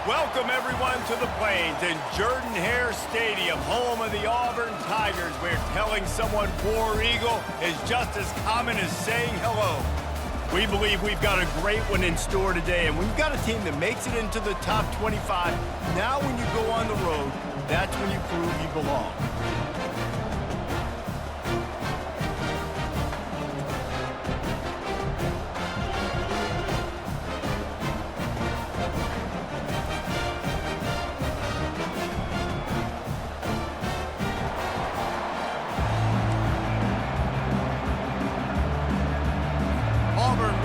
Welcome, everyone, to the Plains and Jordan-Hare Stadium, home of the Auburn Tigers, where telling someone War Eagle is just as common as saying hello. We believe we've got a great one in store today, and we've got a team that makes it into the top 25. Now when you go on the road, that's when you prove you belong.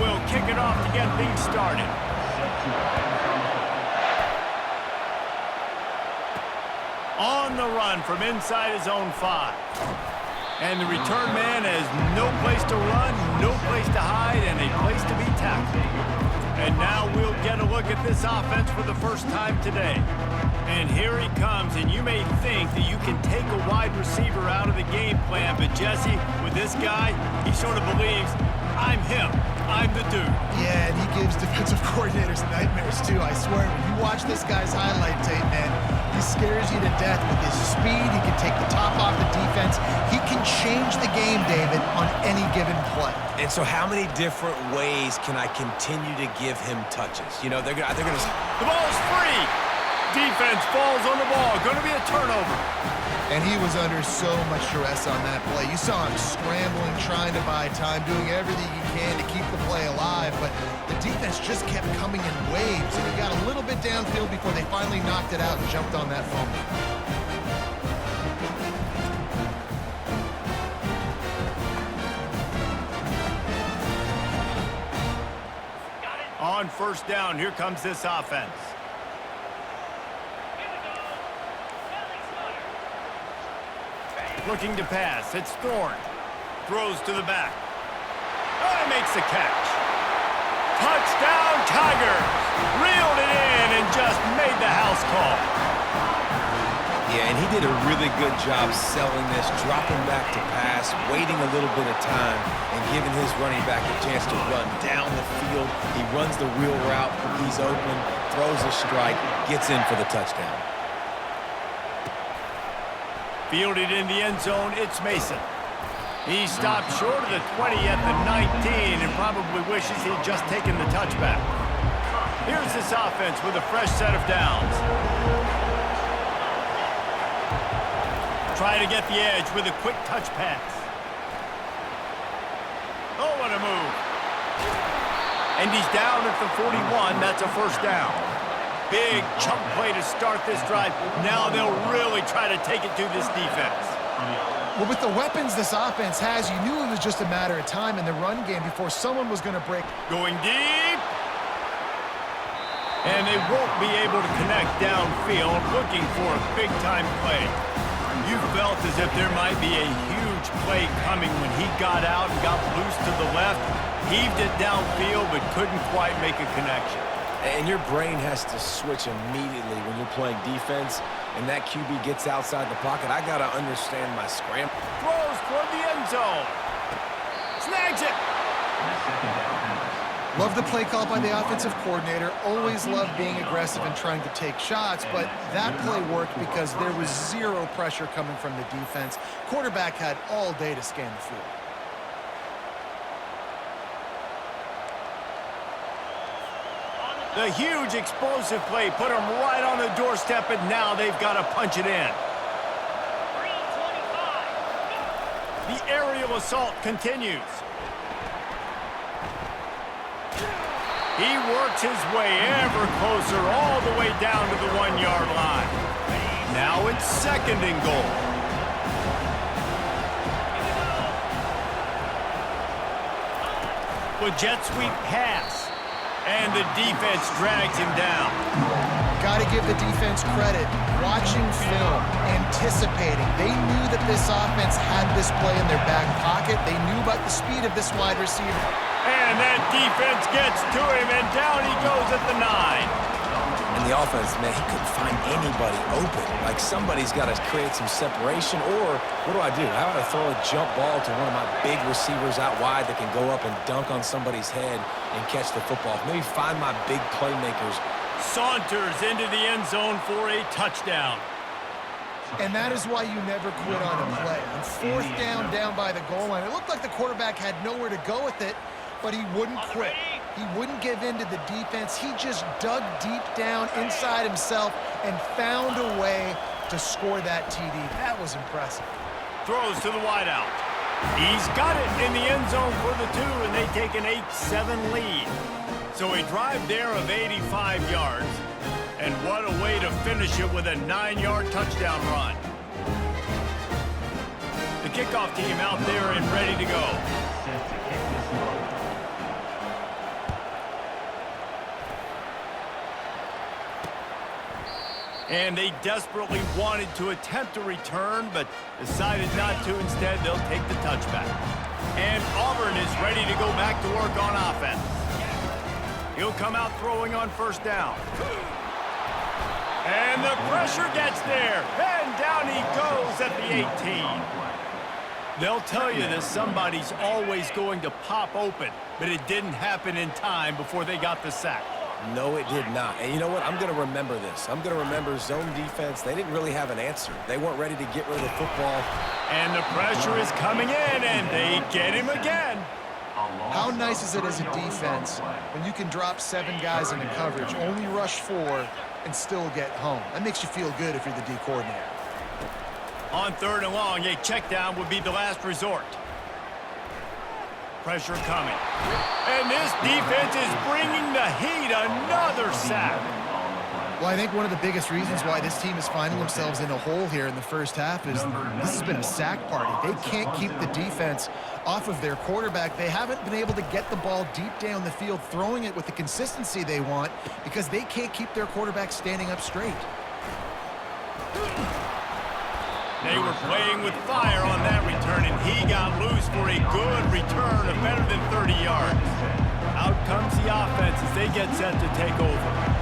Will kick it off to get things started. On the run from inside his own 5. And the return man has no place to run, no place to hide, and a place to be tackled. And now we'll get a look at this offense for the first time today. And here he comes, and you may think that you can take a wide receiver out of the game plan, but Jesse, with this guy, he sort of believes, I'm him. I'm the dude. Yeah, and he gives defensive coordinators nightmares, too. I swear, when you watch this guy's highlight tape, man, he scares you to death with his speed. He can take the top off the defense. He can change the game, David, on any given play. And so how many different ways can I continue to give him touches? You know, they're gonna... The ball's free. Defense falls on the ball. Going to be a turnover. And he was under so much stress on that play. You saw him scrambling, trying to buy time, doing everything he can to keep the play alive, but the defense just kept coming in waves, and he got a little bit downfield before they finally knocked it out and jumped on that fumble. On first down, here comes this offense. Looking to pass. It's Thorne. Throws to the back. Oh, makes the catch. Touchdown, Tigers! Reeled it in and just made the house call. Yeah, and he did a really good job selling this, dropping back to pass, waiting a little bit of time, and giving his running back a chance to run down the field. He runs the wheel route. He's open, throws a strike, gets in for the touchdown. Fielded in the end zone, it's Mason. He stopped short of the 20 at the 19 and probably wishes he'd just taken the touchback. Here's this offense with a fresh set of downs. Try to get the edge with a quick touch pass. Oh, what a move. And he's down at the 41. That's a first down. Big chunk play to start this drive. Now they'll really try to take it to this defense. Well, with the weapons this offense has, you knew it was just a matter of time in the run game before someone was going to break. Going deep. And they won't be able to connect downfield, looking for a big-time play. You felt as if there might be a huge play coming when he got out and got loose to the left. Heaved it downfield, but couldn't quite make a connection. And your brain has to switch immediately when you're playing defense and that QB gets outside the pocket. I got to understand my scramble. Throws toward the end zone. Snags it. Love the play call by the offensive coordinator. Always loved being aggressive and trying to take shots, but that play worked because there was zero pressure coming from the defense. Quarterback had all day to scan the field. The huge explosive play put them right on the doorstep, and now they've got to punch it in. The aerial assault continues. He works his way ever closer all the way down to the 1-yard line. Now it's second and goal. With jet sweep pass. And the defense drags him down. Got to give the defense credit. Watching film, anticipating. They knew that this offense had this play in their back pocket. They knew about the speed of this wide receiver. And that defense gets to him, and down he goes at the 9. And the offense, man, he couldn't find anybody open. Like, somebody's got to create some separation, or what do? How about I throw a jump ball to one of my big receivers out wide that can go up and dunk on somebody's head and catch the football? Maybe find my big playmakers saunters into the end zone for a touchdown. And that is why you never quit on a play. On fourth down by the goal line, it looked like the quarterback had nowhere to go with it, but he wouldn't quit. He wouldn't give in to the defense. He just dug deep down inside himself and found a way to score that TD. That was impressive. Throws to the wideout. He's got it in the end zone for the 2, and they take an 8-7 lead. So a drive there of 85 yards. And what a way to finish it with a 9-yard touchdown run. The kickoff team out there and ready to go. And they desperately wanted to attempt a return, but decided not to. Instead, they'll take the touchback. And Auburn is ready to go back to work on offense. He'll come out throwing on first down. And the pressure gets there. And down he goes at the 18. They'll tell you that somebody's always going to pop open, but it didn't happen in time before they got the sack. No, it did not. And you know what? I'm going to remember this. I'm going to remember zone defense. They didn't really have an answer. They weren't ready to get rid of the football. And the pressure is coming in, and they get him again. How nice is it as a defense when you can drop 7 guys into coverage, only rush 4, and still get home? That makes you feel good if you're the D coordinator. On 3rd and long, a check down would be the last resort. Pressure coming. And this defense is bringing the heat. Another sack. Well, I think one of the biggest reasons why this team is finding themselves in a hole here in the first half is this has been a sack party. They can't keep the defense off of their quarterback. They haven't been able to get the ball deep down the field, throwing it with the consistency they want because they can't keep their quarterback standing up straight. They were playing with fire on that return, and he got loose for a good return of better than 30 yards. Out comes the offense as they get set to take over.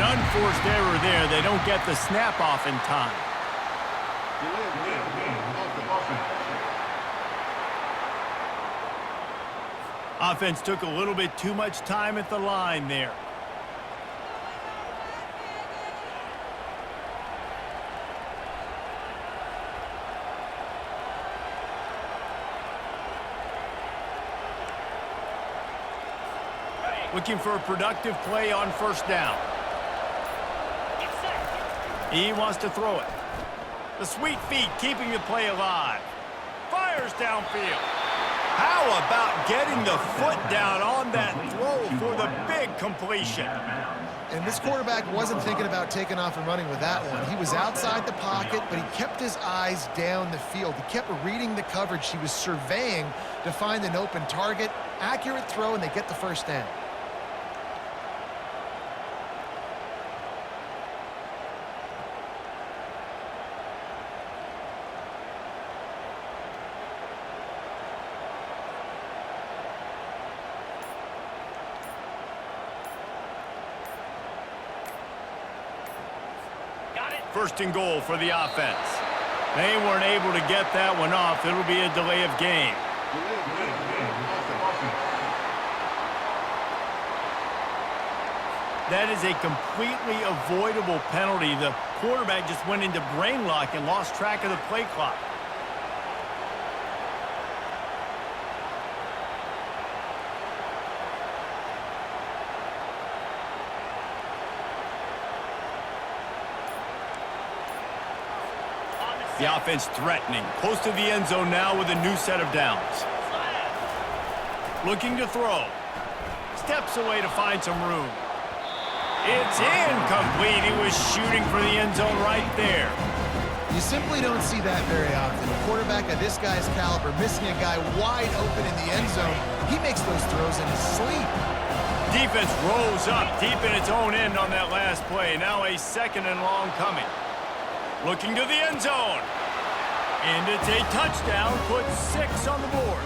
Unforced error there. They don't get the snap off in time. Offense took a little bit too much time at the line there. Looking for a productive play on first down. He wants to throw it. The sweet feet keeping the play alive. Fires downfield. How about getting the foot down on that throw for the big completion? And this quarterback wasn't thinking about taking off and running with that one. He was outside the pocket, but he kept his eyes down the field. He kept reading the coverage. He was surveying to find an open target. Accurate throw, and they get the first down. First and goal for the offense. They weren't able to get that one off. It'll be a delay of game. That is a completely avoidable penalty. The quarterback just went into brain lock and lost track of the play clock. The offense threatening, close to the end zone now with a new set of downs. Looking to throw. Steps away to find some room. It's incomplete. He was shooting for the end zone right there. You simply don't see that very often. A quarterback of this guy's caliber missing a guy wide open in the end zone. He makes those throws in his sleep. Defense rose up deep in its own end on that last play. Now a 2nd and long coming. Looking to the end zone. And it's a touchdown. Put 6 on the board.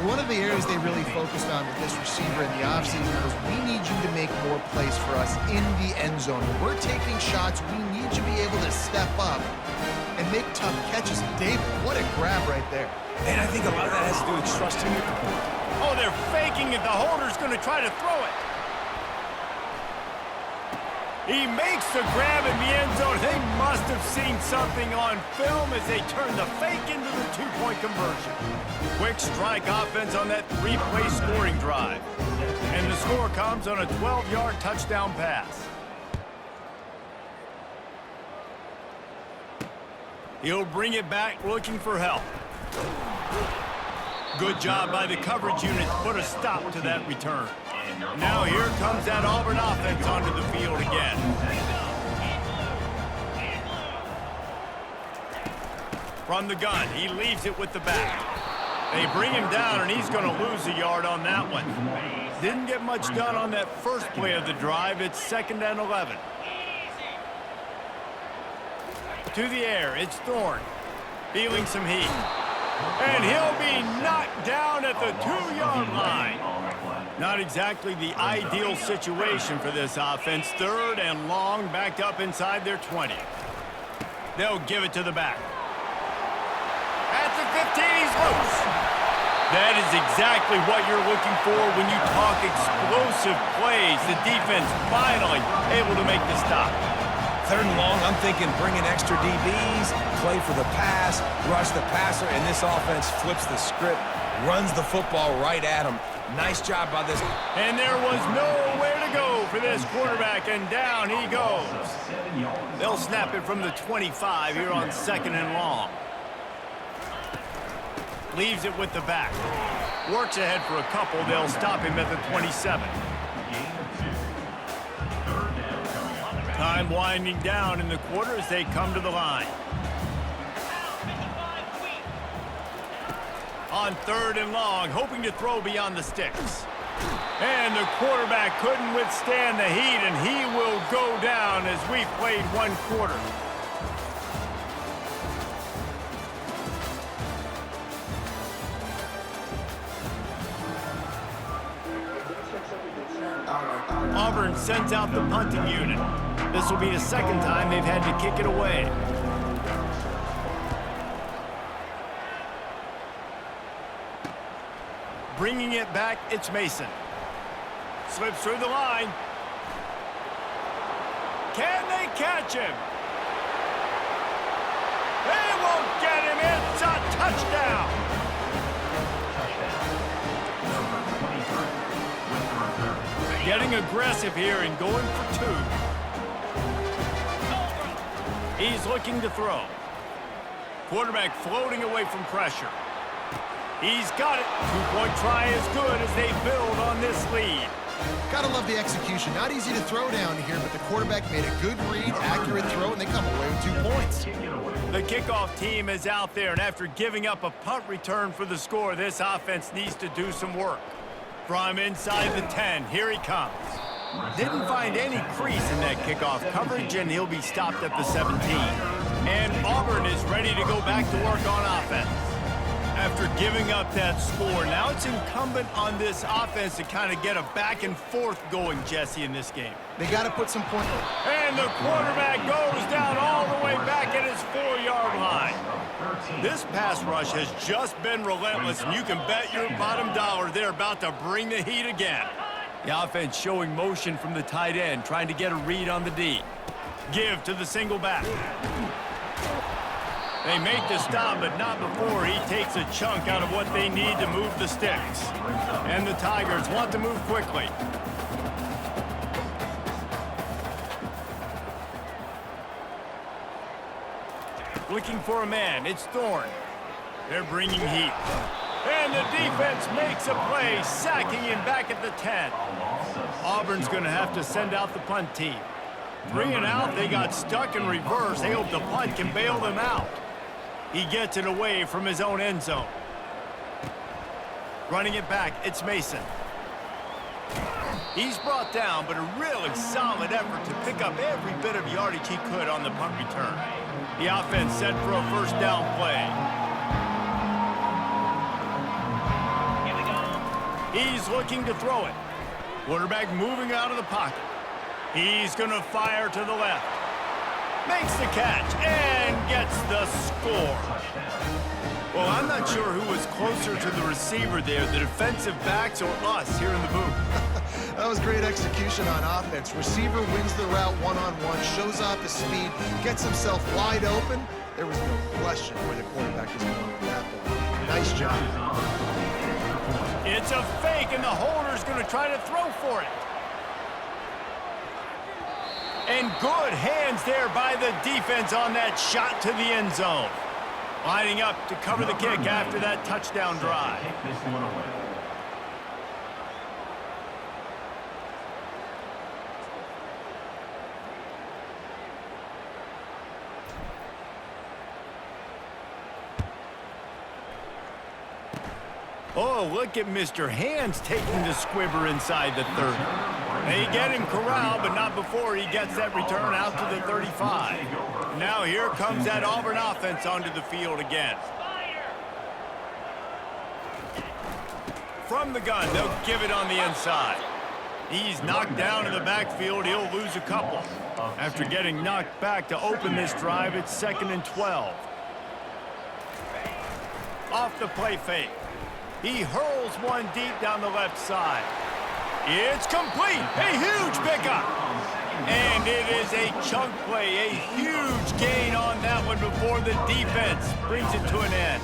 One of the areas they really focused on with this receiver in the offseason was we need you to make more plays for us in the end zone. When we're taking shots, we need you to be able to step up and make tough catches. David, what a grab right there. And I think a lot of that has to do with trusting with the ball. Oh, they're faking it. The holder's going to try to throw it. He makes the grab in the end zone. They must have seen something on film as they turn the fake into the two-point conversion. Quick strike offense on that three-play scoring drive. And the score comes on a 12-yard touchdown pass. He'll bring it back looking for help. Good job by the coverage unit to put a stop to that return. Now here comes that Auburn offense onto the field again. From the gun, he leaves it with the back. They bring him down, and he's going to lose a yard on that one. Didn't get much done on that first play of the drive. It's 2nd and 11. To the air, it's Thorne. Feeling some heat. And he'll be knocked down at the 2-yard line. Not exactly the ideal situation for this offense. 3rd and long, backed up inside their 20. They'll give it to the back. At the 15, he's loose. That is exactly what you're looking for when you talk explosive plays. The defense finally able to make the stop. 3rd and long, I'm thinking bring in extra DBs, play for the pass, rush the passer, and this offense flips the script, runs the football right at him. Nice job by this. And there was nowhere to go for this quarterback, and down he goes. They'll snap it from the 25 here on 2nd and long. Leaves it with the back. Works ahead for a couple. They'll stop him at the 27. Time winding down in the quarter as they come to the line. On 3rd and long, hoping to throw beyond the sticks. And the quarterback couldn't withstand the heat, and he will go down as we played 1 quarter. Auburn sends out the punting unit. This will be the 2nd time they've had to kick it away. Bringing it back, it's Mason. Slips through the line. Can they catch him? They won't get him. It's a touchdown. Getting aggressive here and going for 2. He's looking to throw. Quarterback floating away from pressure. He's got it. 2-point try is good as they build on this lead. Gotta love the execution. Not easy to throw down here, but the quarterback made a good read, accurate throw, and they come away with 2 points. The kickoff team is out there, and after giving up a punt return for the score, this offense needs to do some work. From inside the 10, here he comes. Didn't find any crease in that kickoff coverage, and he'll be stopped at the 17. And Auburn is ready to go back to work on offense. After giving up that score, now it's incumbent on this offense to kind of get a back and forth going, Jesse, in this game. They got to put some points. And the quarterback goes down all the way back at his 4-yard line. This pass rush has just been relentless, and you can bet your bottom dollar they're about to bring the heat again. The offense showing motion from the tight end, trying to get a read on the D. Give to the single back. They make the stop, but not before he takes a chunk out of what they need to move the sticks. And the Tigers want to move quickly. Looking for a man, it's Thorne. They're bringing heat. And the defense makes a play, sacking him back at the 10. Auburn's going to have to send out the punt team. 3 and out, they got stuck in reverse. They hope the punt can bail them out. He gets it away from his own end zone. Running it back, it's Mason. He's brought down, but a really solid effort to pick up every bit of yardage he could on the punt return. The offense set for a first down play. He's looking to throw it. Quarterback moving out of the pocket. He's going to fire to the left. Makes the catch and gets the score. Well, I'm not sure who was closer to the receiver there, the defensive backs or us here in the booth. That was great execution on offense. Receiver wins the route one-on-one, shows off his speed, gets himself wide open. There was no question where the quarterback was going with that ball. Nice job. It's a fake, and the holder's going to try to throw for it. And good hands there by the defense on that shot to the end zone. Lining up to cover the kick after that touchdown drive. Oh, look at Mr. Hands taking the squibber inside the 30. They get him corralled, but not before he gets that return out to the 35. Now here comes that Auburn offense onto the field again. From the gun, they'll give it on the inside. He's knocked down in the backfield. He'll lose a couple. After getting knocked back to open this drive, it's 2nd and 12. Off the play fake. He hurls one deep down the left side. It's complete. A huge pickup. And it is a chunk play, a huge gain on that one before the defense brings it to an end.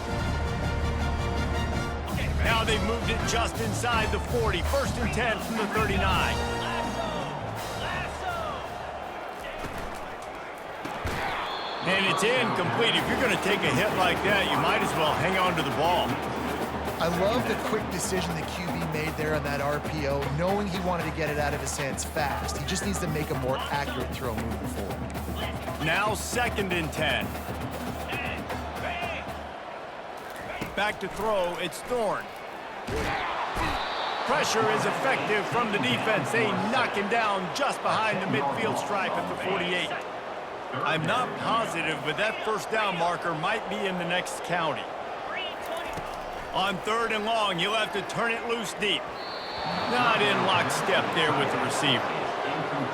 Now they've moved it just inside the 40. 1st and 10 from the 39. And it's incomplete. If you're going to take a hit like that, you might as well hang on to the ball. I love the quick decision the QB made there on that RPO, knowing he wanted to get it out of his hands fast. He just needs to make a more accurate throw moving forward. Now 2nd and 10. Back to throw, it's Thorne. Pressure is effective from the defense. They knock him down just behind the midfield stripe at the 48. I'm not positive, but that first down marker might be in the next county. On 3rd and long, you'll have to turn it loose deep. Not in lockstep there with the receiver.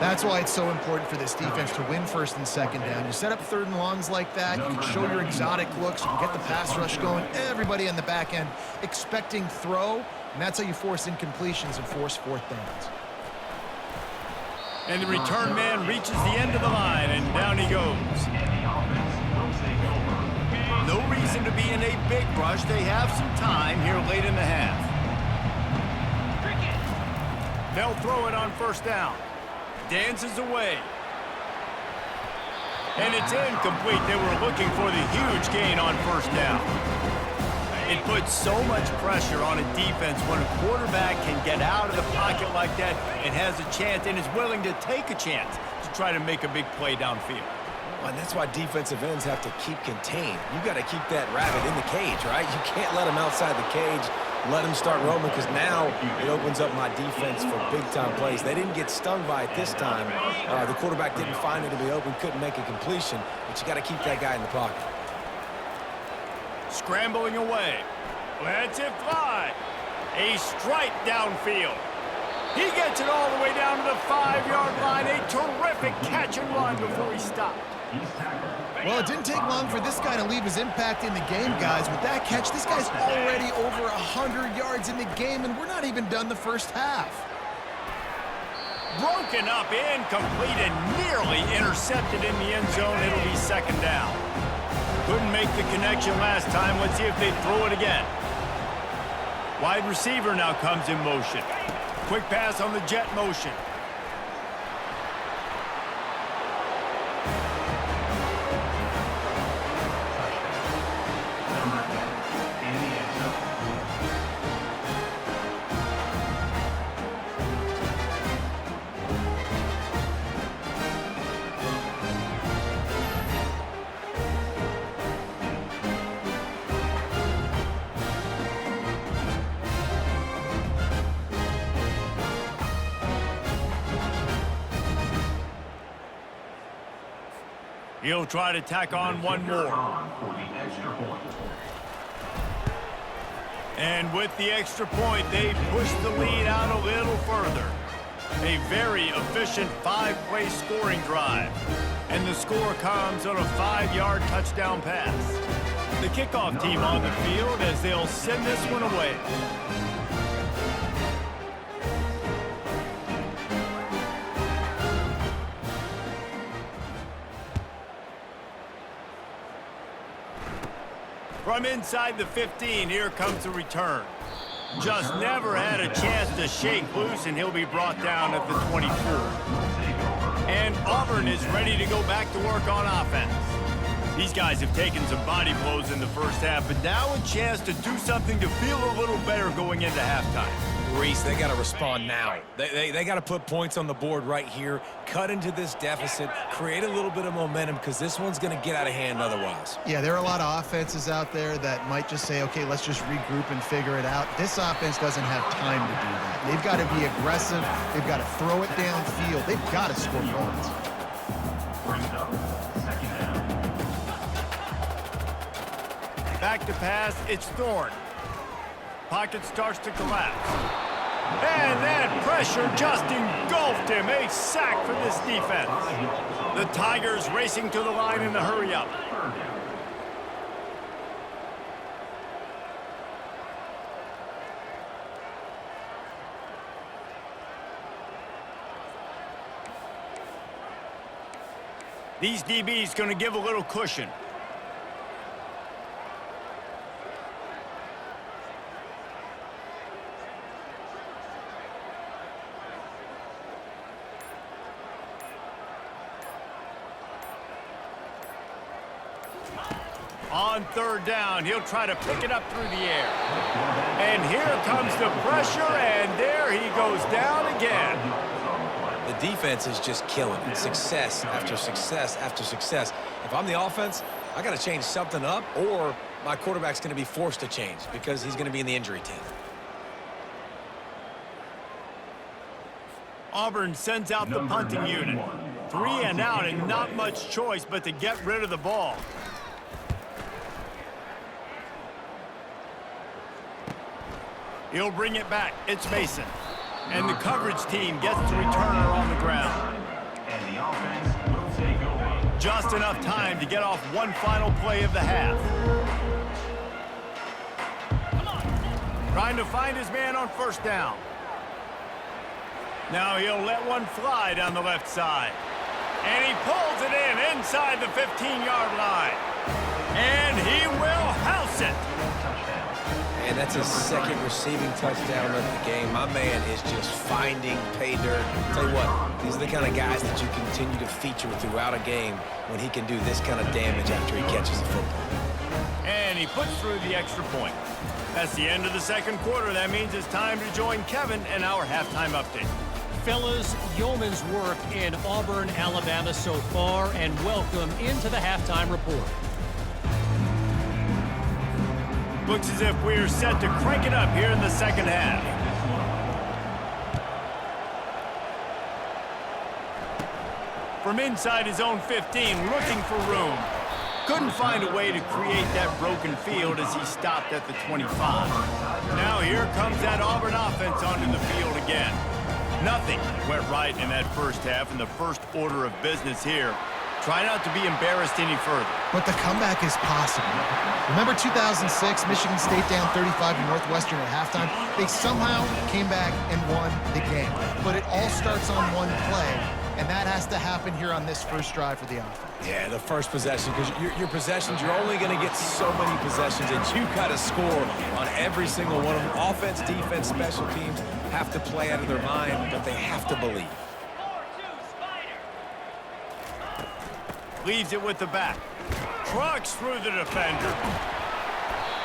That's why it's so important for this defense to win 1st and 2nd down. You set up 3rd and longs like that, you can show your exotic looks, you can get the pass rush going, everybody on the back end expecting throw, and that's how you force incompletions and force 4th downs. And the return man reaches the end of the line, and down he goes. No reason to be in a big rush. They have some time here late in the half. They'll throw it on 1st down. Dances away. And it's incomplete. They were looking for the huge gain on 1st down. It puts so much pressure on a defense when a quarterback can get out of the pocket like that and has a chance and is willing to take a chance to try to make a big play downfield. And that's why defensive ends have to keep contained. You got to keep that rabbit in the cage, right? You can't let him outside the cage, let him start roaming, because now it opens up my defense for big-time plays. They didn't get stung by it this time. The quarterback didn't find it to be open, couldn't make a completion, but you got to keep that guy in the pocket. Scrambling away. Lets it fly. A strike downfield. He gets it all the way down to the 5-yard line. A terrific catch and run before he stopped. Well, it didn't take long for this guy to leave his impact in the game, guys. With that catch, this guy's already over 100 yards in the game, and we're not even done the 1st half. Broken up, incomplete, and nearly intercepted in the end zone. It'll be 2nd down. Couldn't make the connection last time. Let's see if they throw it again. Wide receiver now comes in motion. Quick pass on the jet motion. He'll try to tack on one more. And with the extra point, they push the lead out a little further. A very efficient 5-play scoring drive. And the score comes on a 5-yard touchdown pass. The kickoff team on the field as they'll send this one away. From inside the 15, here comes the return. Just never had a chance to shake loose, and he'll be brought down at the 24. And Auburn is ready to go back to work on offense. These guys have taken some body blows in the first half, but now a chance to do something to feel a little better going into halftime. Reese, they got to respond now. They got to put points on the board right here, cut into this deficit, create a little bit of momentum, because this one's going to get out of hand otherwise. Yeah, there are a lot of offenses out there that might just say, okay, let's just regroup and figure it out. This offense doesn't have time to do that. They've got to be aggressive. They've got to throw it downfield. They've got to score points. Back to pass, it's Thorne. Pocket starts to collapse. And that pressure just engulfed him. A sack for this defense. The Tigers racing to the line in a hurry up. These DBs going to give a little cushion. On third down, he'll try to pick it up through the air. And here comes the pressure, and there he goes down again. The defense is just killing it. Success after success after success. If I'm the offense, I got to change something up, or my quarterback's going to be forced to change because he's going to be in the injury team. Auburn sends out the punting unit. 3 and out, and not much choice but to get rid of the ball. He'll bring it back. It's Mason. And the coverage team gets the returner on the ground. And the offense will take over. Just enough time to get off one final play of the half. Trying to find his man on first down. Now he'll let one fly down the left side. And he pulls it in inside the 15-yard line. And he will house it. And that's his second receiving touchdown of the game. My man is just finding pay dirt. Tell you what, these are the kind of guys that you continue to feature throughout a game when he can do this kind of damage after he catches the football. And he puts through the extra point. That's the end of the second quarter. That means it's time to join Kevin in our halftime update. Fellas, yeoman's work in Auburn, Alabama so far, and welcome into the halftime report. Looks as if we're set to crank it up here in the second half. From inside his own 15, looking for room. Couldn't find a way to create that broken field as he stopped at the 25. Now here comes that Auburn offense onto the field again. Nothing went right in that first half, and the first order of business here. Try not to be embarrassed any further. But the comeback is possible. Remember 2006, Michigan State down 35 to Northwestern at halftime? They somehow came back and won the game. But it all starts on one play, and that has to happen here on this first drive for the offense. Yeah, the first possession, because your possessions, you're only going to get so many possessions, and you got to score on every single one of them. Offense, defense, special teams have to play out of their mind, but they have to believe. Leaves it with the back. Trucks through the defender.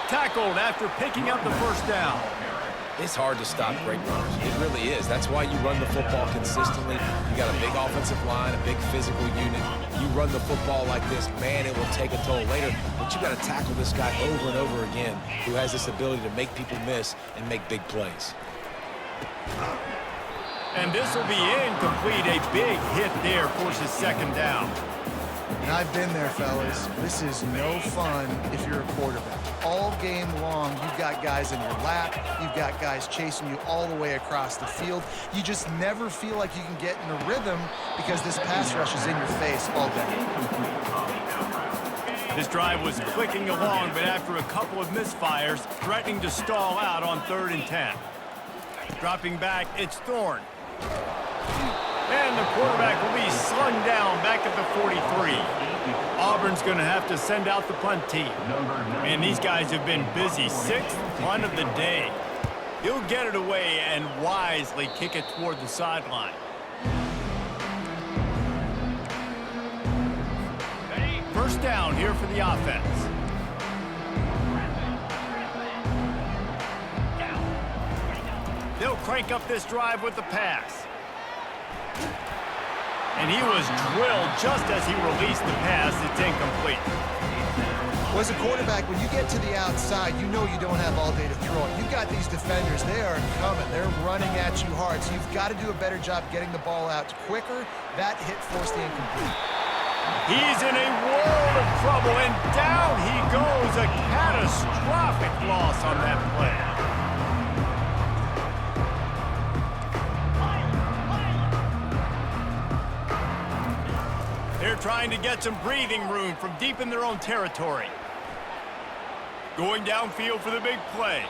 Tackled after picking up the first down. It's hard to stop great runners. It really is. That's why you run the football consistently. You got a big offensive line, a big physical unit. You run the football like this, man, it will take a toll later. But you got to tackle this guy over and over again who has this ability to make people miss and make big plays. And this will be incomplete. A big hit there forces second down. And I've been there, fellas. This is no fun if you're a quarterback. All game long, you've got guys in your lap. You've got guys chasing you all the way across the field. You just never feel like you can get in a rhythm because this pass rush is in your face all day. This drive was clicking along, but after a couple of misfires, threatening to stall out on 3rd and 10. Dropping back, it's Thorne. And the quarterback will be slung down back at the 43. Auburn's going to have to send out the punt team. And these guys have been busy. 6th punt of the day. He'll get it away and wisely kick it toward the sideline. First down here for the offense. They'll crank up this drive with the pass. And he was drilled just as he released the pass. It's incomplete. Well, as a quarterback, when you get to the outside, you know you don't have all day to throw it. You've got these defenders. They are coming. They're running at you hard. So you've got to do a better job getting the ball out quicker. That hit forced the incomplete. He's in a world of trouble, and down he goes. A catastrophic loss on that play. They're trying to get some breathing room from deep in their own territory. Going downfield for the big play.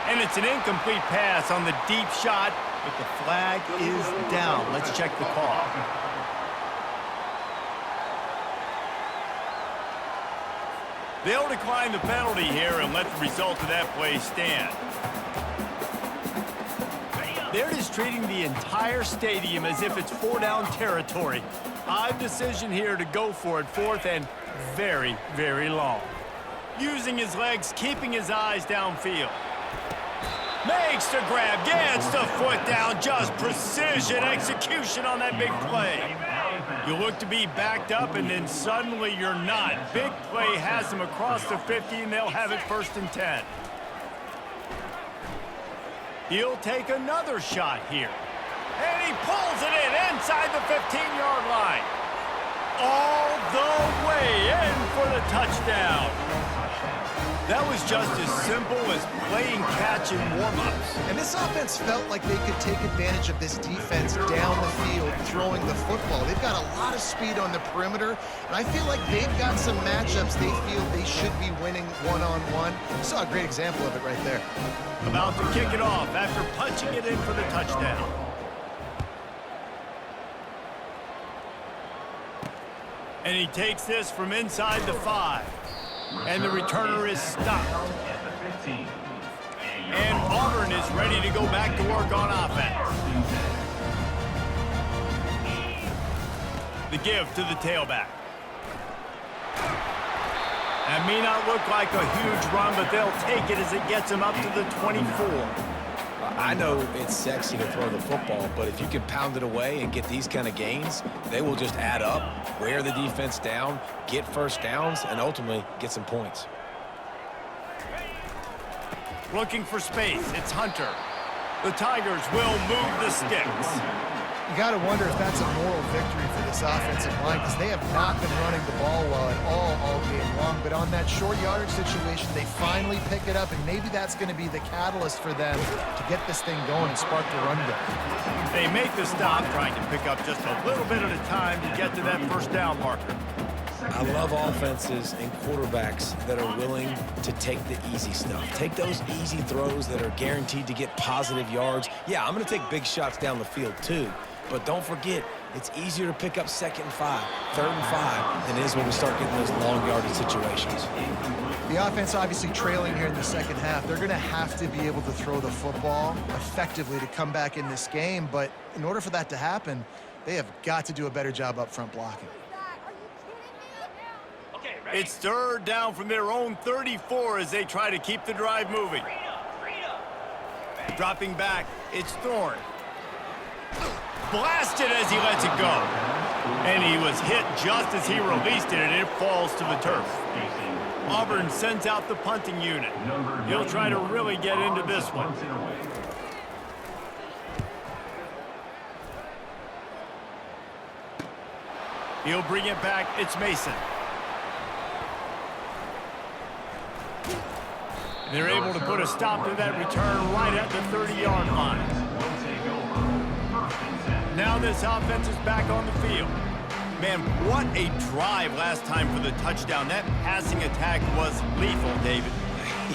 And it's an incomplete pass on the deep shot, but the flag is down. Let's check the call. They'll decline the penalty here and let the result of that play stand. They're just treating the entire stadium as if it's 4-down territory. Odd decision here to go for it, 4th and very, very long. Using his legs, keeping his eyes downfield. Makes the grab, gets the foot down, just precision execution on that big play. You look to be backed up, and then suddenly you're not. Big play has them across the 50, and they'll have it 1st and 10. He'll take another shot here. And he pulls it in inside the 15-yard line. All the way in for the touchdown. That was just as simple as playing catch in warm-ups. And this offense felt like they could take advantage of this defense down the field throwing the football. They've got a lot of speed on the perimeter, and I feel like they've got some matchups they feel they should be winning one-on-one. You saw a great example of it right there. About to kick it off after punching it in for the touchdown. And he takes this from inside the 5. And the returner is stopped. And Auburn is ready to go back to work on offense. The give to the tailback. That may not look like a huge run, but they'll take it as it gets them up to the 24. I know it's sexy to throw the football, but if you can pound it away and get these kind of gains, they will just add up, wear the defense down, get first downs, and ultimately get some points. Looking for space, it's Hunter. The Tigers will move the sticks. You got to wonder if that's a moral victory for this offensive line, because they have not been running the ball well at all game long. But on that short yardage situation, they finally pick it up, and maybe that's going to be the catalyst for them to get this thing going and spark the run game. They make the stop, trying to pick up just a little bit at a time to get to that first down marker. I love offenses and quarterbacks that are willing to take the easy stuff. Take those easy throws that are guaranteed to get positive yards. Yeah, I'm going to take big shots down the field too. But don't forget, it's easier to pick up 2nd and 5, 3rd and 5 than it is when we start getting those long yardage situations. The offense obviously trailing here in the second half. They're going to have to be able to throw the football effectively to come back in this game. But in order for that to happen, they have got to do a better job up front blocking. It's 3rd down from their own 34 as they try to keep the drive moving. Dropping back, it's Thorne. Blasted as he lets it go. And he was hit just as he released it, and it falls to the turf. Auburn sends out the punting unit. He'll try to really get into this one. He'll bring it back. It's Mason. They're able to put a stop to that return right at the 30-yard line. Now this offense is back on the field. Man, what a drive last time for the touchdown. That passing attack was lethal, David.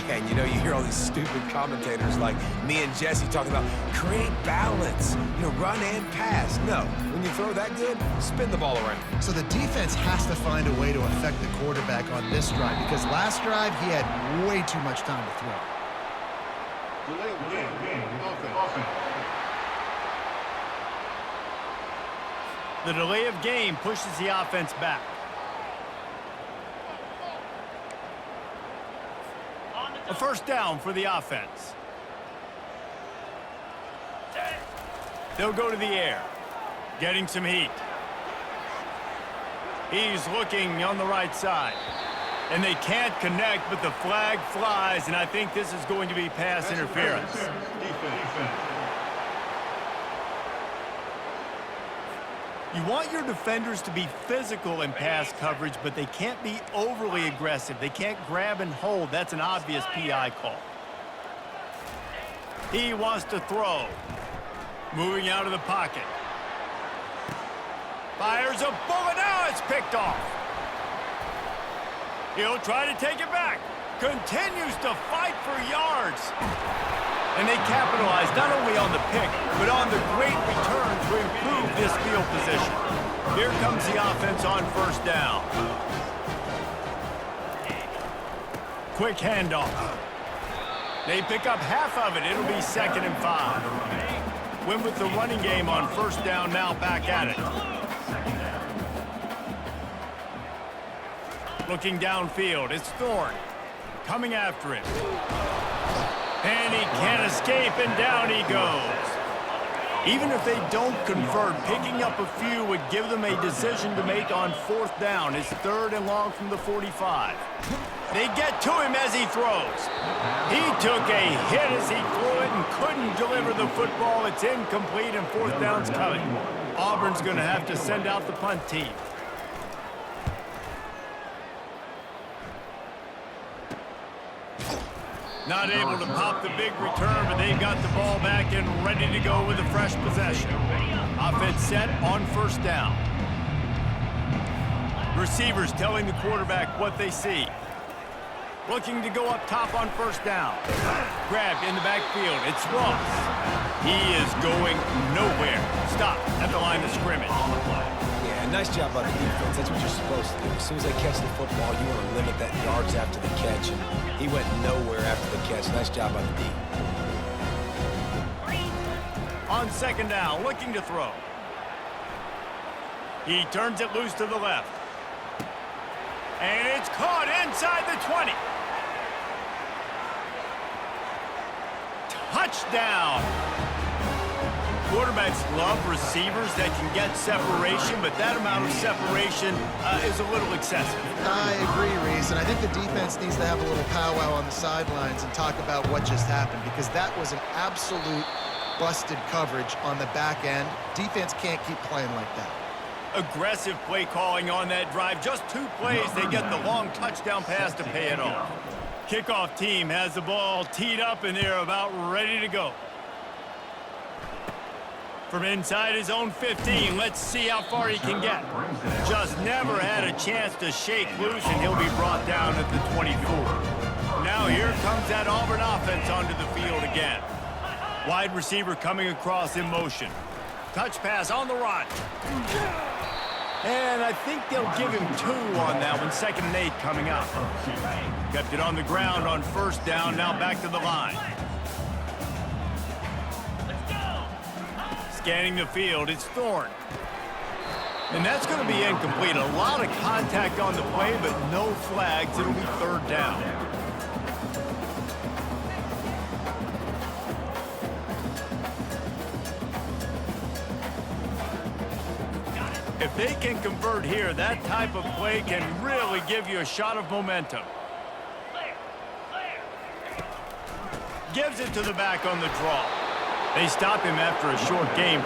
Yeah, and you hear all these stupid commentators like me and Jesse talking about create balance, run and pass. No, when you throw that good, spin the ball around. So the defense has to find a way to affect the quarterback on this drive because last drive he had way too much time to throw. The delay of game pushes the offense back. A first down for the offense. They'll go to the air, getting some heat. He's looking on the right side. And they can't connect, but the flag flies, and I think this is going to be pass interference. You want your defenders to be physical in pass coverage, but they can't be overly aggressive. They can't grab and hold. That's an obvious PI call. He wants to throw. Moving out of the pocket. Fires a bullet. Now it's picked off. He'll try to take it back. Continues to fight for yards. And they capitalize not only on the pick, but on the great return to improve this field position. Here comes the offense on first down. Quick handoff. They pick up half of it. It'll be 2nd and 5. Win with the running game on first down, now back at it. Looking downfield, it's Thorne. Coming after it. And he can't escape, and down he goes. Even if they don't convert, picking up a few would give them a decision to make on 4th down. It's 3rd and long from the 45. They get to him as he throws. He took a hit as he threw it and couldn't deliver the football. It's incomplete, and 4th down's coming. Auburn's going to have to send out the punt team. Not able to pop the big return, but they've got the ball back and ready to go with a fresh possession. Offense set on first down. Receivers telling the quarterback what they see. Looking to go up top on first down. Grabbed in the backfield. It's Ross. He is going nowhere. Stop at the line of scrimmage. Yeah, nice job by the defense. That's what you're supposed to do. As soon as they catch the football, you want to limit that yards after the catch. And he went nowhere after the catch. Nice job by the D. On 2nd down, looking to throw. He turns it loose to the left. And it's caught inside the 20. Touchdown. Quarterbacks love receivers that can get separation, but that amount of separation is a little excessive. I agree, Reese, and I think the defense needs to have a little powwow on the sidelines and talk about what just happened, because that was an absolute busted coverage on the back end. Defense can't keep playing like that. Aggressive play calling on that drive. Just 2 plays, they get the long touchdown pass to pay it off. Kickoff team has the ball teed up, and they're about ready to go. From inside his own 15, let's see how far he can get. Just never had a chance to shake loose, and he'll be brought down at the 24. Now here comes that Auburn offense onto the field again. Wide receiver coming across in motion. Touch pass on the run. And I think they'll give him 2 on that one. 2nd and 8 coming up. Kept it on the ground on first down. Now back to the line. Scanning the field, it's Thorne. And that's going to be incomplete. A lot of contact on the play, but no flags. It'll be 3rd down. If they can convert here, that type of play can really give you a shot of momentum. Gives it to the back on the draw. They stop him after a short game.